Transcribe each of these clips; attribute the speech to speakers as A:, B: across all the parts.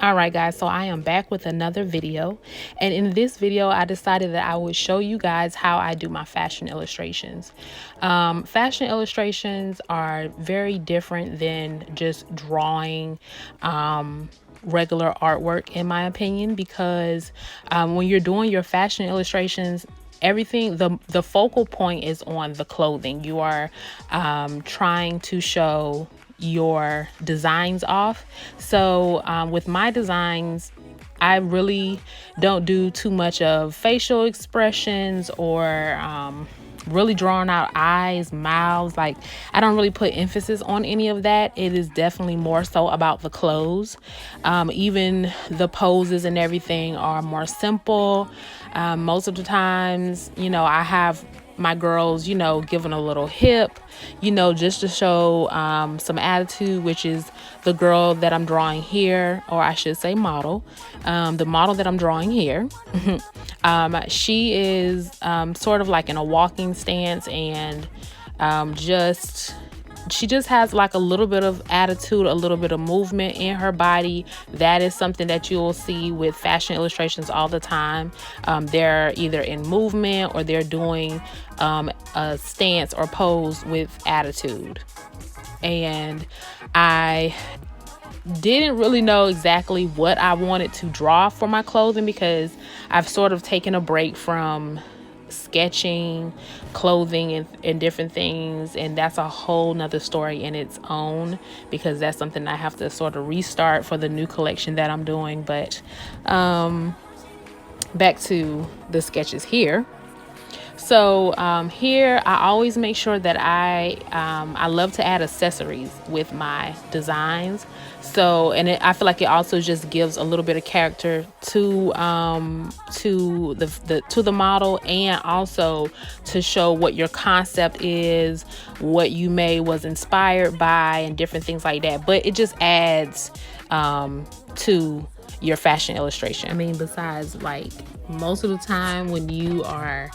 A: Alright guys, so I am back with another video, and in this video I decided that I would show you guys how I do my fashion illustrations. Fashion illustrations are very different than just drawing regular artwork, in my opinion, because when you're doing your fashion illustrations, everything, the focal point is on the clothing. You are trying to show your designs off. So with my designs, I really don't do too much of facial expressions or really drawing out eyes, mouths. Like, I don't really put emphasis on any of that. It is definitely more so about the clothes. Even the poses and everything are more simple. Most of the times, you know, I have my girls, you know, giving a little hip, you know, just to show some attitude, which is the girl that I'm drawing here, or I should say model. The model that I'm drawing here, she is sort of like in a walking stance, and she just has like a little bit of attitude, a little bit of movement in her body. That is something that you'll see with fashion illustrations all the time. They're either in movement or they're doing a stance or pose with attitude. And I didn't really know exactly what I wanted to draw for my clothing, because I've sort of taken a break from sketching clothing and different things, and that's a whole nother story in its own, because that's something I have to sort of restart for the new collection that I'm doing. But back to the sketches here. So here I always make sure that I love to add accessories with my designs. So, and I feel like it also just gives a little bit of character to the model, and also to show what your concept is, what you was inspired by, and different things like that. But it just adds to your fashion illustration. I mean, besides, like, most of the time when you are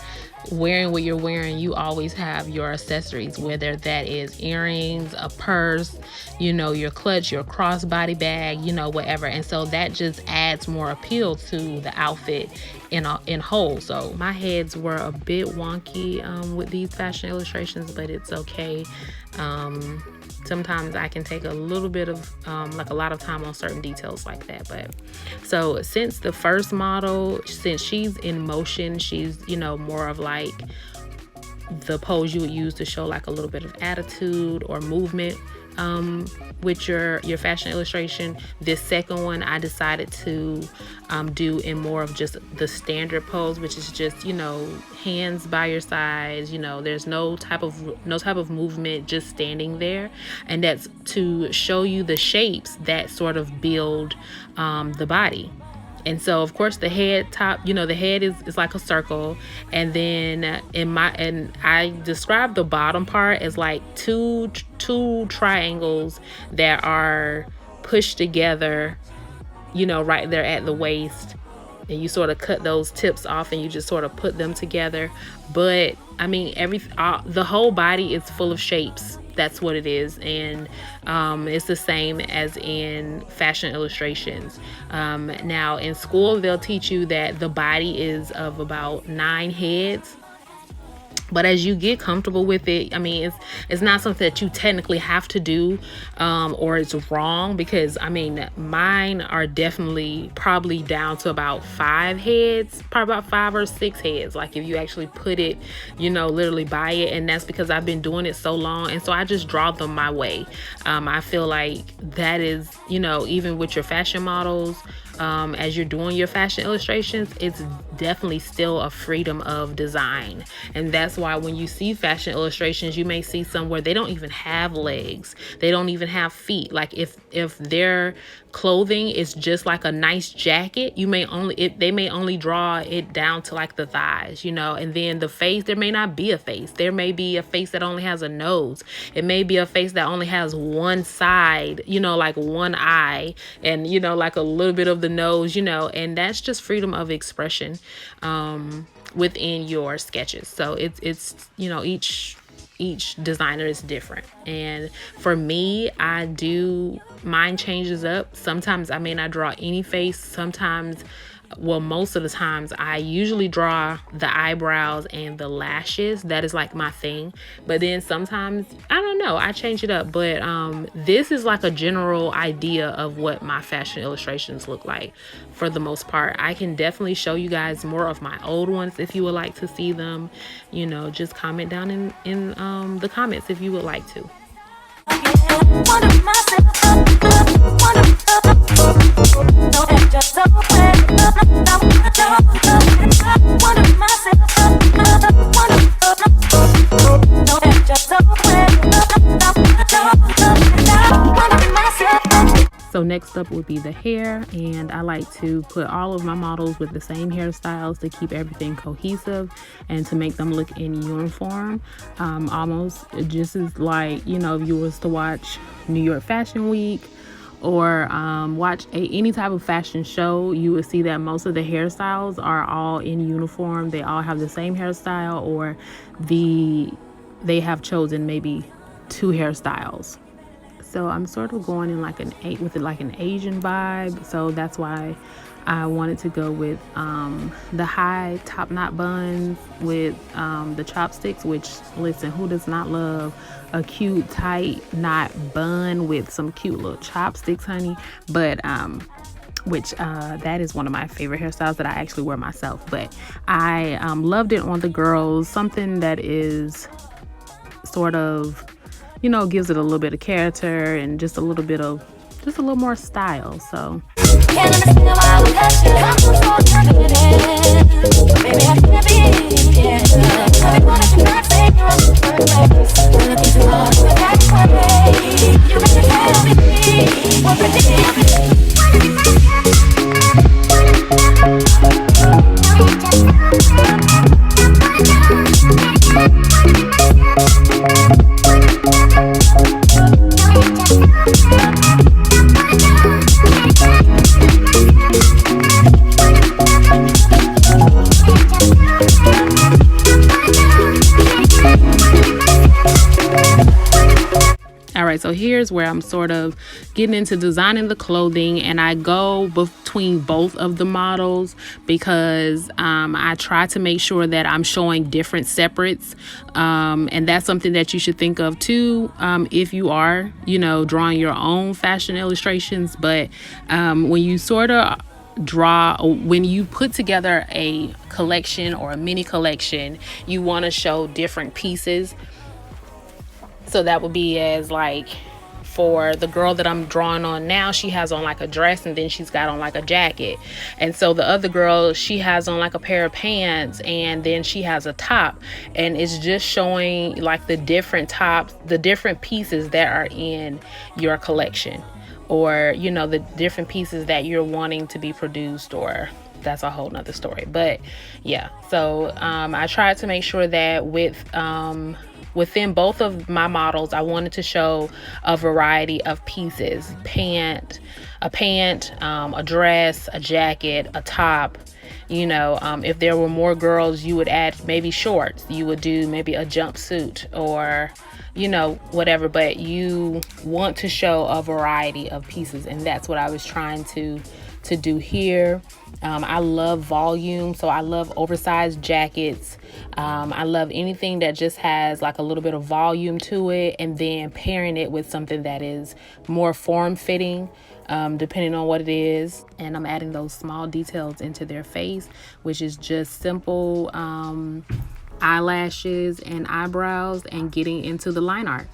A: wearing what you're wearing, you always have your accessories, whether that is earrings, a purse, you know, your clutch, your crossbody bag, you know, whatever. And so that just adds more appeal to the outfit in whole. So my heads were a bit wonky with these fashion illustrations, but it's okay. Sometimes I can take a little bit of like a lot of time on certain details like that. But so since the first model, since she's in motion, she's, you know, more of like the pose you would use to show like a little bit of attitude or movement with your fashion illustration. This second one I decided to do in more of just the standard pose, which is just, you know, hands by your sides, you know, there's no type of movement, just standing there. And that's to show you the shapes that sort of build the body. And so, of course, the head top, you know, the head is like a circle. And then I describe the bottom part as like two triangles that are pushed together, you know, right there at the waist. And you sort of cut those tips off and you just sort of put them together. But I mean, the whole body is full of shapes. That's what it is. And it's the same as in fashion illustrations. Now in school, they'll teach you that the body is of about 9 heads. But as you get comfortable with it, I mean, it's not something that you technically have to do, or it's wrong, because I mean, mine are definitely probably down to about 5 heads, probably about 5 or 6 heads. Like if you actually put it, you know, literally by it. And that's because I've been doing it so long. And so I just draw them my way. I feel like that is, you know, even with your fashion models, as you're doing your fashion illustrations, it's definitely still a freedom of design. And that's why when you see fashion illustrations, you may see somewhere they don't even have legs, they don't even have feet. Like if their clothing is just like a nice jacket, they may only draw it down to like the thighs, you know. And then the face, there may not be a face. There may be a face that only has a nose. It may be a face that only has one side, you know, like one eye, and, you know, like a little bit of the nose, you know. And that's just freedom of expression within your sketches. So it's you know, each each designer is different. And for me, mine changes up. Sometimes I may not draw any face. Sometimes, well, most of the times I usually draw the eyebrows and the lashes. That is like my thing. But then sometimes, I don't know, I change it up. But this is like a general idea of what my fashion illustrations look like for the most part. I can definitely show you guys more of my old ones if you would like to see them. You know, just comment down in the comments if you would like to. So next up would be the hair, and I like to put all of my models with the same hairstyles to keep everything cohesive and to make them look in uniform. Almost just as like, you know, if you was to watch New York Fashion Week or watch any type of fashion show, you would see that most of the hairstyles are all in uniform. They all have the same hairstyle, or they have chosen maybe 2 hairstyles. So I'm sort of going in like an Asian vibe. So that's why I wanted to go with the high top knot buns with the chopsticks, which, listen, who does not love a cute tight knot bun with some cute little chopsticks, honey? But that is one of my favorite hairstyles that I actually wear myself. But I loved it on the girls, something that is sort of, you know, gives it a little bit of character and just a little more style. So so here's where I'm sort of getting into designing the clothing, and I go between both of the models because I try to make sure that I'm showing different separates, and that's something that you should think of too if you are, you know, drawing your own fashion illustrations. But when you sort of when you put together a collection or a mini collection, you want to show different pieces. So that would be as like, for the girl that I'm drawing on now, she has on like a dress and then she's got on like a jacket. And so the other girl, she has on like a pair of pants and then she has a top. And it's just showing like the different tops, the different pieces that are in your collection, or, you know, the different pieces that you're wanting to be produced, or that's a whole nother story. But yeah, so I tried to make sure that within both of my models, I wanted to show a variety of pieces: a dress, a jacket, a top. You know, if there were more girls, you would add maybe shorts. You would do maybe a jumpsuit, or, you know, whatever. But you want to show a variety of pieces, and that's what I was trying to do here. I love volume, so I love oversized jackets. I love anything that just has like a little bit of volume to it, and then pairing it with something that is more form-fitting, depending on what it is. And I'm adding those small details into their face, which is just simple eyelashes and eyebrows, and getting into the line art.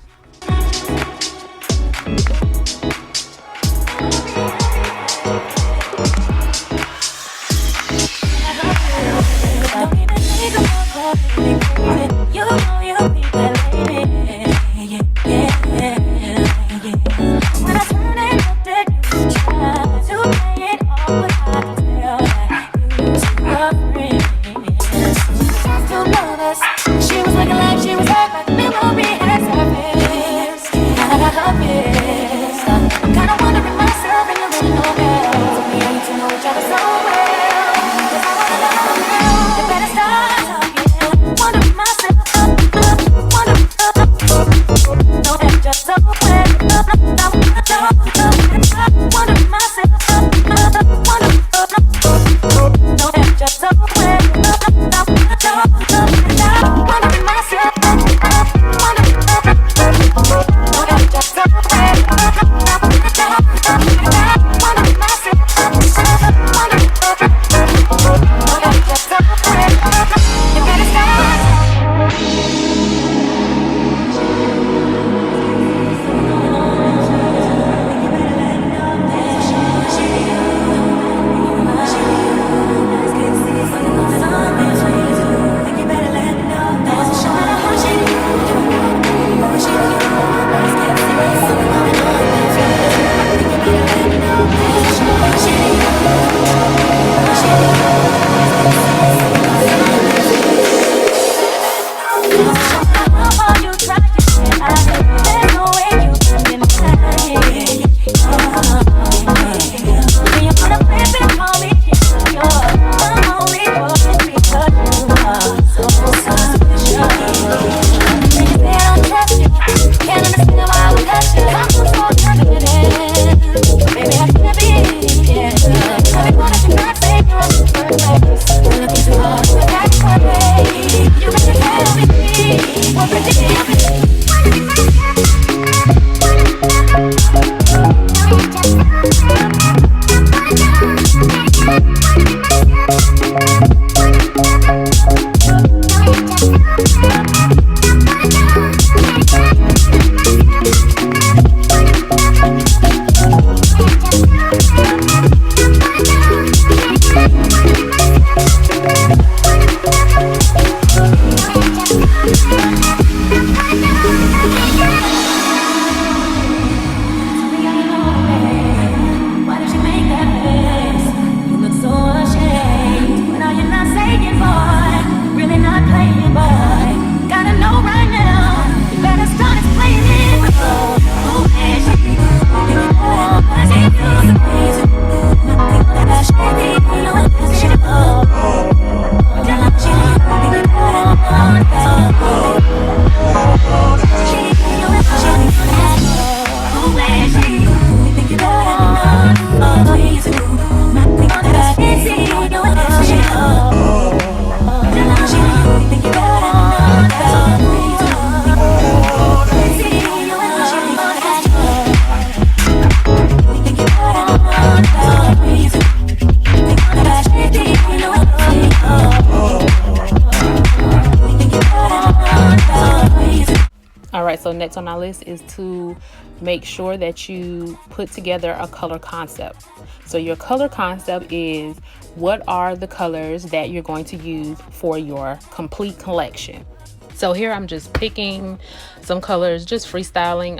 A: So next on our list is to make sure that you put together a color concept. So your color concept is, what are the colors that you're going to use for your complete collection? So here I'm just picking some colors, just freestyling,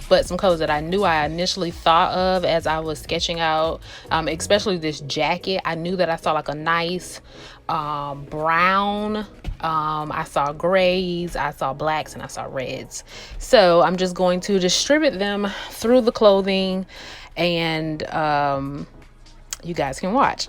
A: but some colors that I knew I initially thought of as I was sketching out, especially this jacket. I knew that I saw like a nice brown, I saw grays, I saw blacks, and I saw reds. So I'm just going to distribute them through the clothing, and you guys can watch.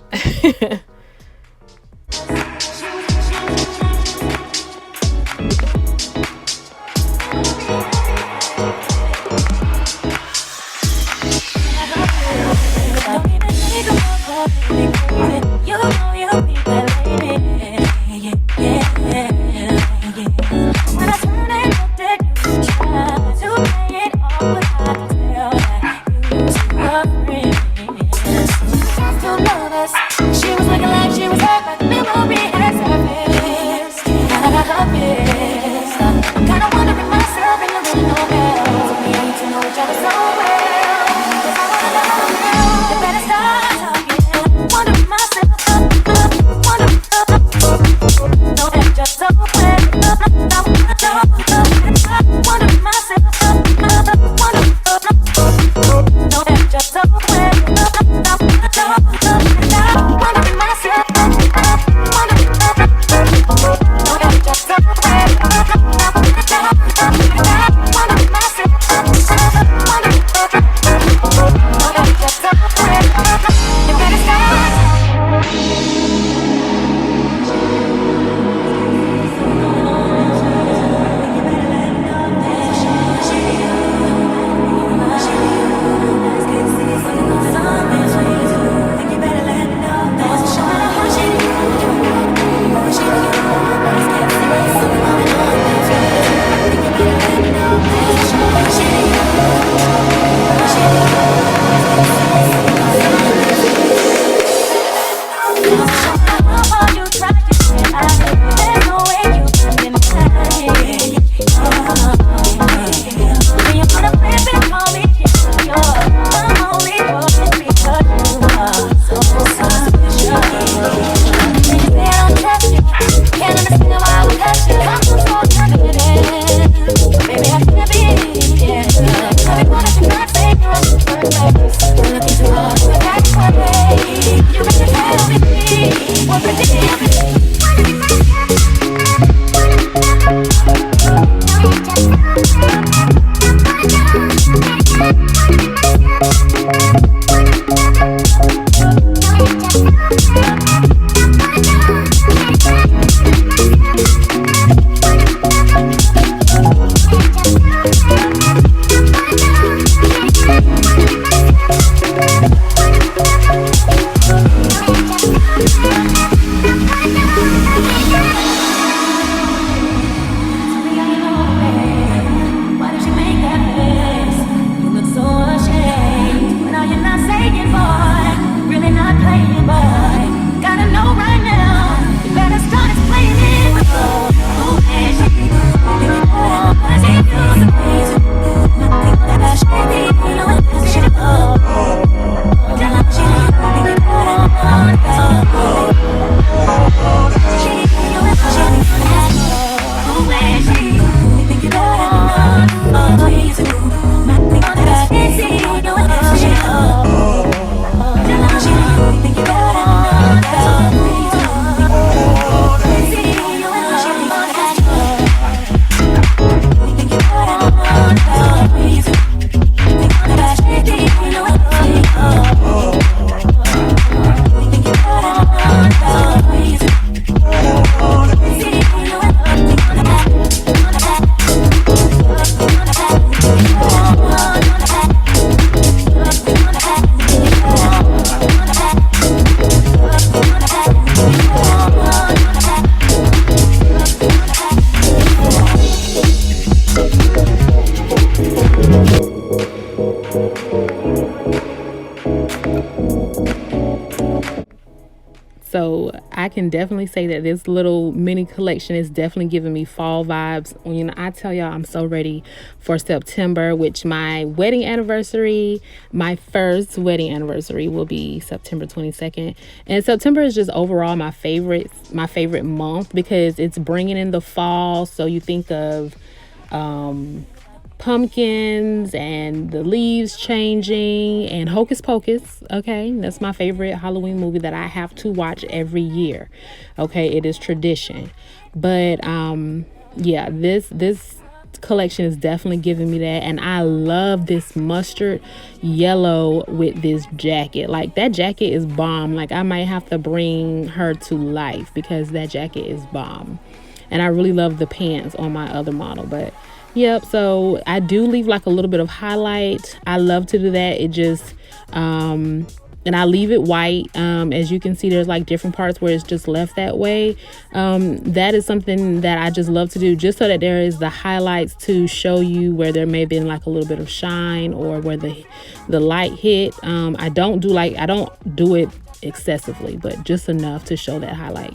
A: So I can definitely say that this little mini collection is definitely giving me fall vibes. You know, I tell y'all I'm so ready for September, which my wedding anniversary, my first wedding anniversary will be September 22nd. And September is just overall my favorite month because it's bringing in the fall. So you think of pumpkins and the leaves changing and Hocus Pocus. Okay, that's my favorite Halloween movie that I have to watch every year. Okay, it is tradition. But yeah, this collection is definitely giving me that, and I love this mustard yellow with this jacket. Like, that jacket is bomb. Like, I might have to bring her to life because that jacket is bomb. And I really love the pants on my other model. But yep, so I do leave like a little bit of highlight. I love to do that. It just and I leave it white. As you can see, there's like different parts where it's just left that way. That is something that I just love to do, just so that there is the highlights to show you where there may have been like a little bit of shine or where the light hit. I don't do it excessively, but just enough to show that highlight.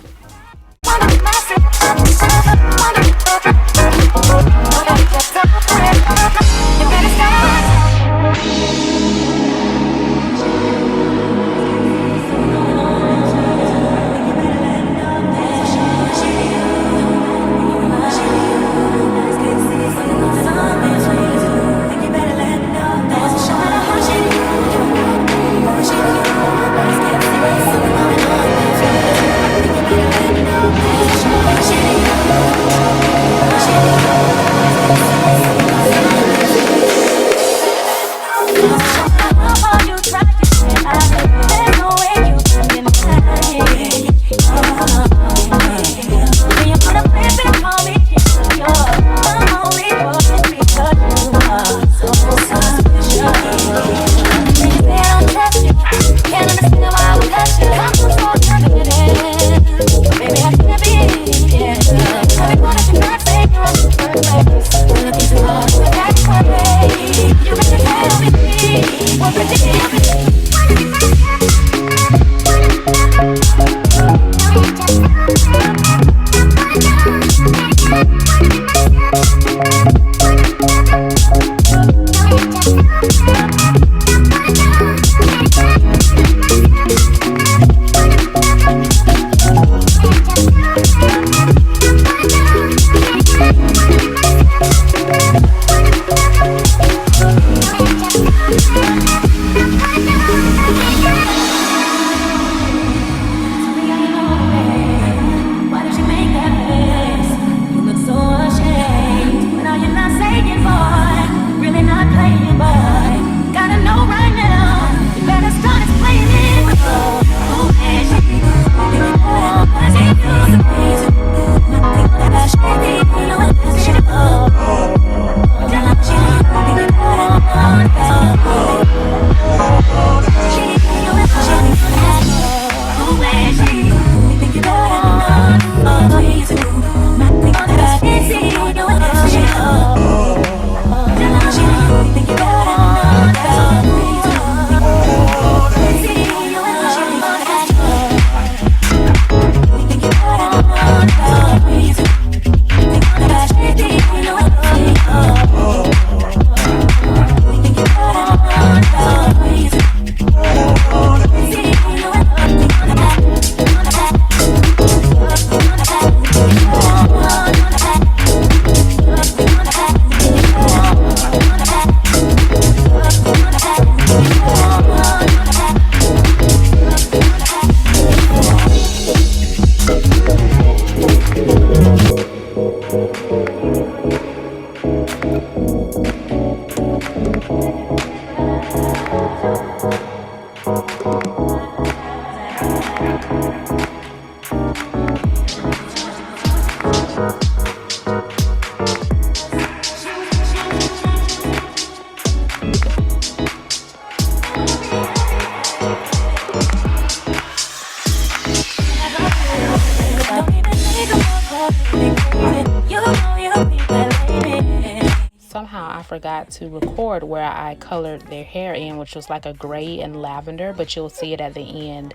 A: Somehow I forgot to record where I colored their hair in, which was like a gray and lavender, but you'll see it at the end.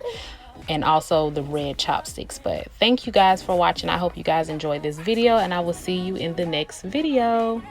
A: and also the red chopsticks. But thank you guys for watching. I hope you guys enjoyed this video, and I will see you in the next video.